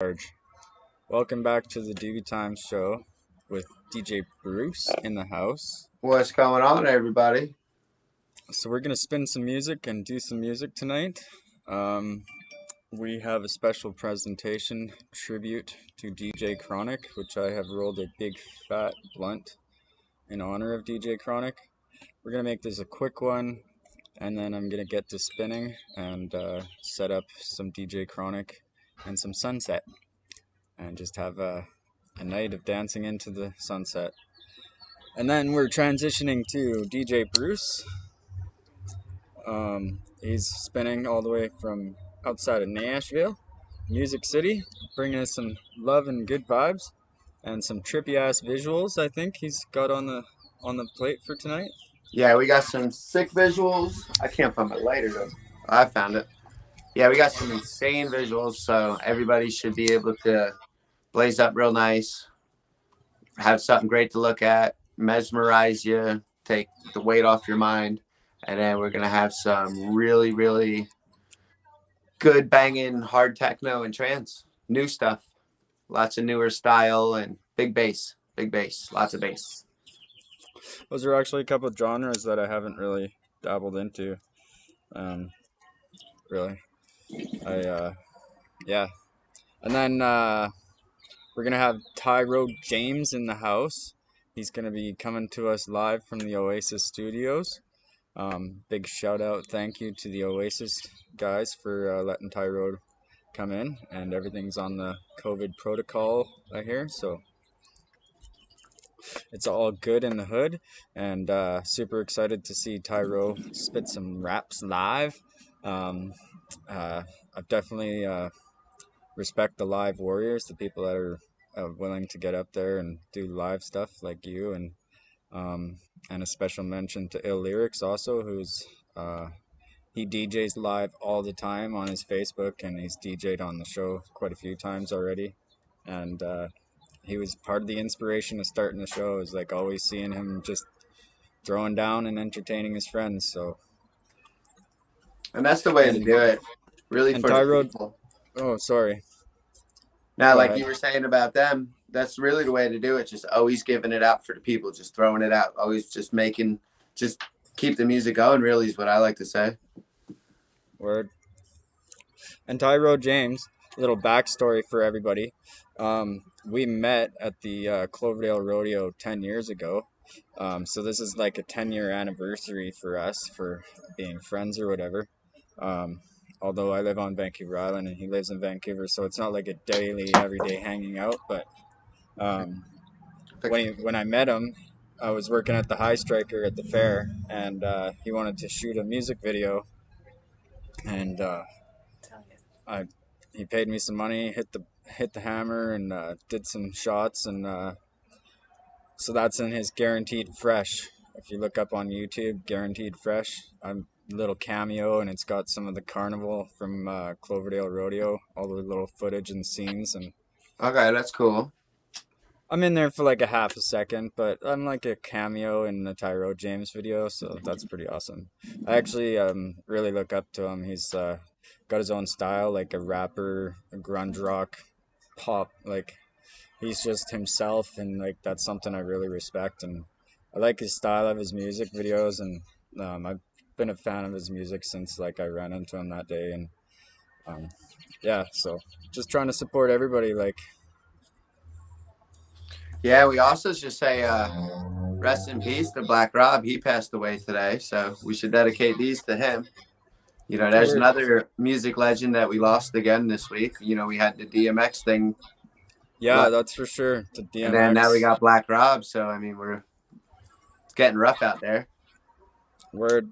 Charge. Welcome back to the DuBe TiMe show with DJ Bruce in the house. What's going on, everybody? So we're gonna spin some music and do some music tonight. Um, we have a special presentation tribute to DJ Chronic, which I have rolled a big fat blunt in honor of DJ Chronic. We're gonna make this a quick one, and then I'm gonna get to spinning and set up some DJ Chronic and some sunset, and just have a night of dancing into the sunset. And then we're transitioning to DJ Bruce. He's spinning all the way from outside of Nashville, Music City, bringing us some love and good vibes and some trippy ass visuals. I think he's got on the plate for tonight. Yeah, we got some sick visuals. I can't find my lighter though. I found it. Yeah, we got some insane visuals, so everybody should be able to blaze up real nice, have something great to look at, mesmerize you, take the weight off your mind, and then we're gonna have some really, really good banging hard techno and trance, new stuff, lots of newer style and big bass, lots of bass. Those are actually a couple of genres that I haven't really dabbled into. Um, really, yeah. And then we're gonna have Tyron James in the house. He's gonna be coming to us live from the Oasis Studios. Big shout out, thank you to the Oasis guys for letting Tyrow come in, and everything's on the COVID protocol, I hear, so it's all good in the hood, and super excited to see Tyrow spit some raps live. Um, I've definitely respect the live warriors, the people that are willing to get up there and do live stuff like you, and a special mention to Ill Lyrics also, who's he DJs live all the time on his Facebook, and he's DJed on the show quite a few times already, and he was part of the inspiration of starting the show. Is like always seeing him just throwing down and entertaining his friends. So And that's the way to and do it, really, and for the Tyrow, people. oh sorry, Now, go like ahead. you were saying about them, that's really the way to do it. Just always giving it out for the people, just throwing it out, always just keep the music going, really, is what I like to say. Word. And Tyron James, a little backstory for everybody. We met at the Cloverdale Rodeo 10 years ago. So this is like a 10-year anniversary for us for being friends or whatever. Um, Although I live on Vancouver Island and he lives in Vancouver, so it's not like a daily, everyday hanging out. But um, when I met him, I was working at the High Striker at the fair, and he wanted to shoot a music video, and I he paid me some money, hit the hammer, and did some shots, and so that's in his Guaranteed Fresh. If you look up on YouTube, Guaranteed Fresh, I'm a little cameo, and it's got some of the carnival from Cloverdale Rodeo, all the little footage and scenes, and Okay, that's cool. I'm in there for like a half a second, but I'm like a cameo in the Tyrow James video, so that's pretty awesome. I actually really look up to him. He's got his own style, like a rapper, a grunge rock, pop. Like he's just himself, and like that's something I really respect. And I like his style of his music videos, and I've been a fan of his music since like I ran into him that day, and um, yeah, so just trying to support everybody. Like Yeah, we also just say rest in peace to Black Rob. He passed away today, so we should dedicate these to him. You know, there's word. another music legend that we lost again this week. You know, we had the DMX thing, Yeah, that's for sure. To and then now we DMX. got Black Rob. So I mean, it's getting rough out there. Word.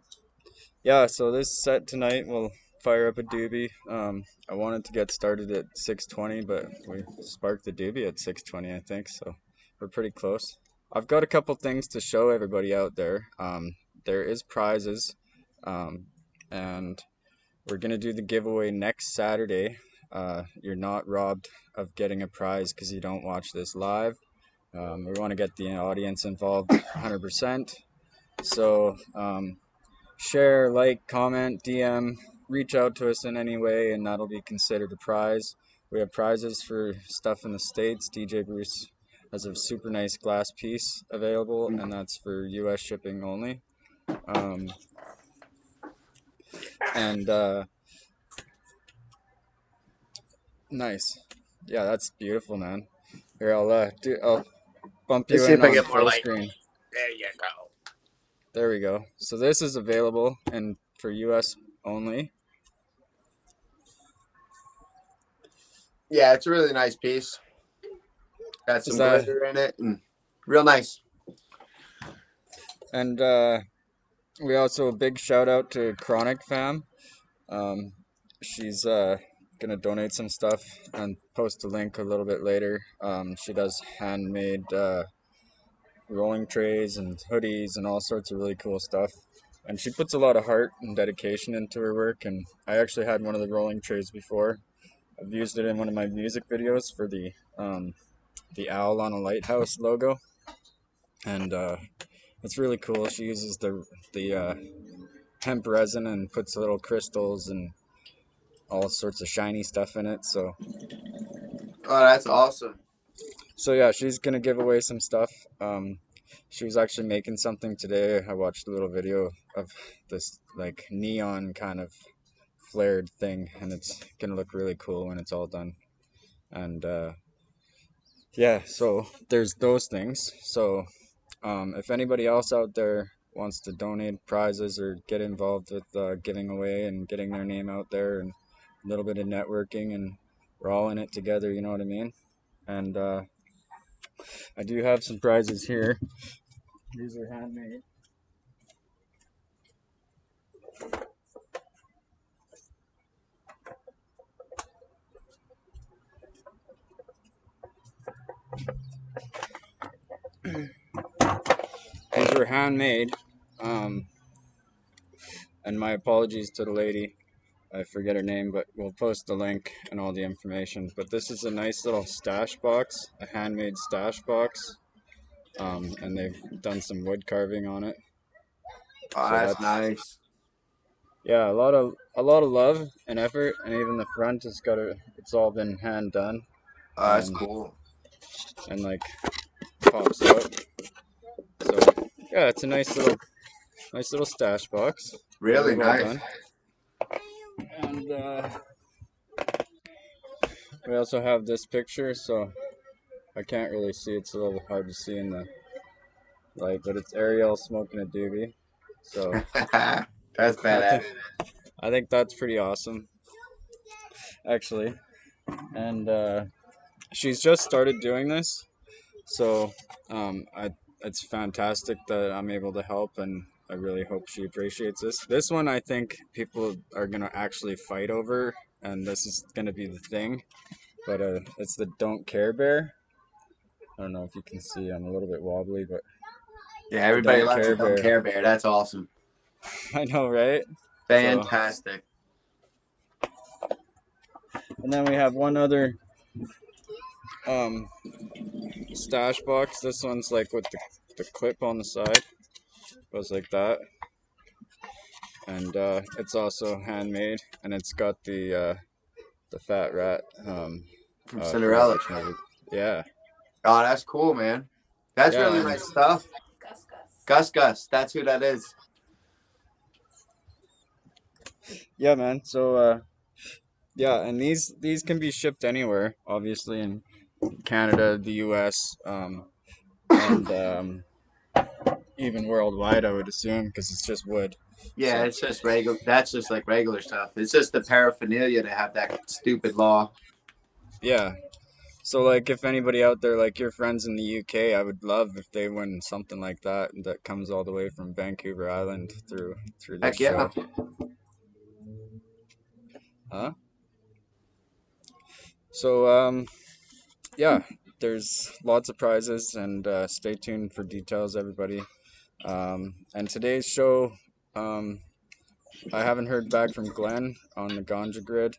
Yeah, so this set tonight will fire up a doobie. I wanted to get started at 6:20, but we sparked the doobie at 6:20, I think, so we're pretty close. I've got a couple things to show everybody out there. There is prizes, um, and we're gonna do the giveaway next Saturday. You're not robbed of getting a prize because you don't watch this live. We want to get the audience involved 100%. So share, like, comment, DM, reach out to us in any way, and that'll be considered a prize. We have prizes for stuff in the States. DJ Bruce has a super nice glass piece available, and that's for US shipping only. Um, and Nice. Yeah, that's beautiful, man. Here, I'll bump Let's you see in if I on get more full light. screen. There you go. There we go. So this is available and for US only. Yeah, it's a really nice piece. Got Is some that glitter in it and real nice. and We also a big shout out to Chronic Fam. Um, she's gonna donate some stuff and post a link a little bit later. She does handmade rolling trays and hoodies and all sorts of really cool stuff. And she puts a lot of heart and dedication into her work. And I actually had one of the rolling trays before. I've used it in one of my music videos for the owl on a lighthouse logo, and it's really cool. She uses the hemp resin and puts little crystals and all sorts of shiny stuff in it. Oh, that's awesome. So yeah, she's gonna give away some stuff. She was actually making something today. I watched a little video of this like neon kind of flared thing, and it's gonna look really cool when it's all done. And Yeah, so there's those things. So if anybody else out there wants to donate prizes or get involved with giving away and getting their name out there and a little bit of networking, and we're all in it together, you know what I mean? And I do have some prizes here. These are handmade. These were handmade. Um, and my apologies to the lady. I forget her name, but we'll post the link and all the information. But this is a nice little stash box, a handmade stash box. And they've done some wood carving on it. Oh, So that's that's nice. yeah, a lot of love and effort, and even the front has it's all been hand done, Oh, that's um, cool. and like pops out. So yeah, it's a nice little stash box, Really really well nice. done. And we also have this picture, so I can't really see. It's a little hard to see in the light, but it's Ariel smoking a doobie. So That's I think badass. I think that's pretty awesome, actually. And she's just started doing this, so it's fantastic that I'm able to help, and I really hope she appreciates this. This one, I think people are gonna actually fight over, and this is gonna be the thing. But it's the Don't Care Bear. I don't know if you can see. I'm a little bit wobbly, but Yeah, the everybody Don't loves Care a Don't Bear. Care Bear. That's awesome. I know, right? So, Fantastic. and then we have one other um, stash box. This one's like with the clip on the side. Goes like that. And it's also handmade, and it's got the fat rat. From I forgot Cinderella. which movie. Yeah, Oh, that's cool, man. That's yeah, really and nice stuff. Gus Gus. That's who that is. yeah, man. So yeah, and these can be shipped anywhere, obviously in Canada, the U.S., and even worldwide, I would assume, because it's just wood. Yeah, So it's just regular. That's just like regular stuff. It's just the paraphernalia to have that stupid law. yeah. So like, if anybody out there, like your friends in the UK, I would love if they win something like that that comes all the way from Vancouver Island through this Heck yeah. show. Huh? So yeah, there's lots of prizes, and stay tuned for details, everybody. And today's show, um, I haven't heard back from Glenn on the Ganja Grid,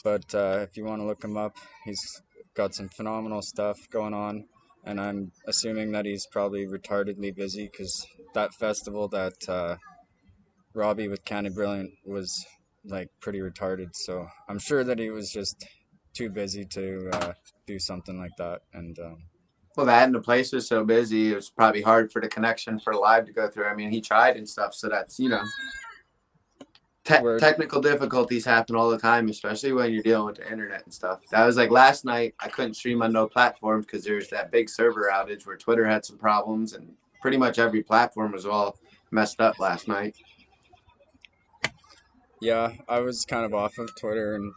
but if you want to look him up, he's got some phenomenal stuff going on, and I'm assuming that he's probably retardedly busy because that festival that Robbie with Candy Brilliant was like pretty retarded. So I'm sure that he was just too busy to do something like that. And Well, that and the place was so busy, it was probably hard for the connection for live to go through. I mean, he tried and stuff, so that's word. technical difficulties happen all the time, especially when you're dealing with the internet and stuff. That was like last night. I couldn't stream on no platforms because there's that big server outage where Twitter had some problems, and pretty much every platform was all messed up last night. Yeah, I was kind of off of Twitter and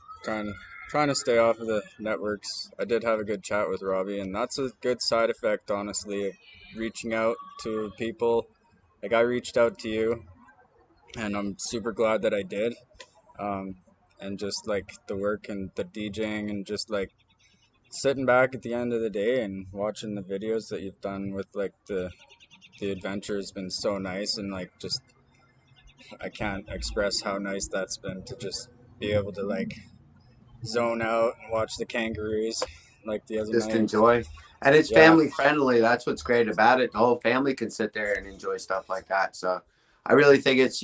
trying to stay off of the networks. I did have a good chat with Robbie, and that's a good side effect, honestly, of reaching out to people. Like I reached out to you, and I'm super glad that I did. Um, and just like the work and the DJing, and just like sitting back at the end of the day and watching the videos that you've done with like the adventure has been so nice, and like just I can't express how nice that's been to just be able to like zone out and watch the kangaroos like the other Just night. enjoy. And it's Yeah, family friendly. That's what's great about it. The whole family can sit there and enjoy stuff like that. So I really think it's,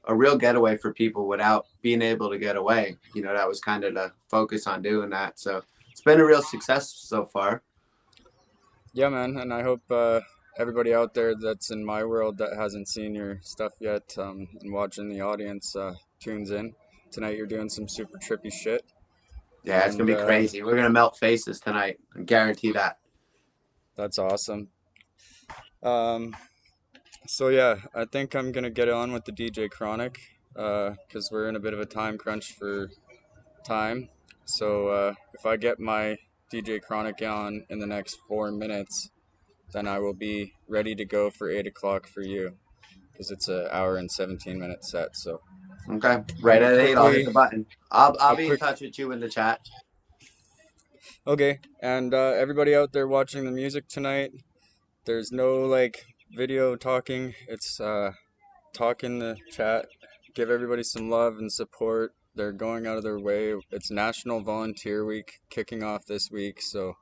a real getaway for people without being able to get away. That was kind of the focus on doing that. So it's been a real success so far. yeah, man. And I hope everybody out there that's in my world that hasn't seen your stuff yet and watching the audience tunes in. Tonight you're doing some super trippy shit. Yeah, it's And gonna be crazy. We're gonna melt faces tonight. I guarantee that. that's awesome. Um, so yeah, I think I'm gonna get on with the DJ Chronic because we're in a bit of a time crunch for time. So if I get my DJ Chronic on in the next 4 minutes, then I will be ready to go for 8 o'clock for you because it's an hour and 17-minute set. So Okay. Right I'll at 8, I'll hit quickly, the button. I'll I'll be in quick. touch with you in the chat. Okay, and everybody out there watching the music tonight, there's no like video talking. It's talk in the chat. Give everybody some love and support. They're going out of their way. It's National Volunteer Week kicking off this week, so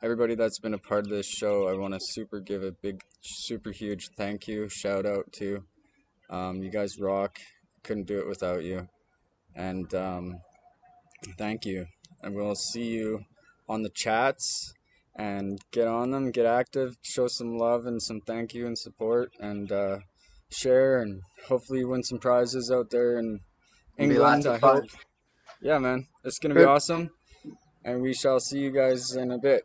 everybody that's been a part of this show, I want to give a big, super huge thank you, shout out to. You guys rock. Couldn't do it without you. And thank you. And we'll see you on the chats and get on them, get active, show some love and some thank you and support, and share, and hopefully win some prizes out there in It'll be lots England, of I hope. fun. Yeah, man, it's going to be Good. awesome. And we shall see you guys in a bit.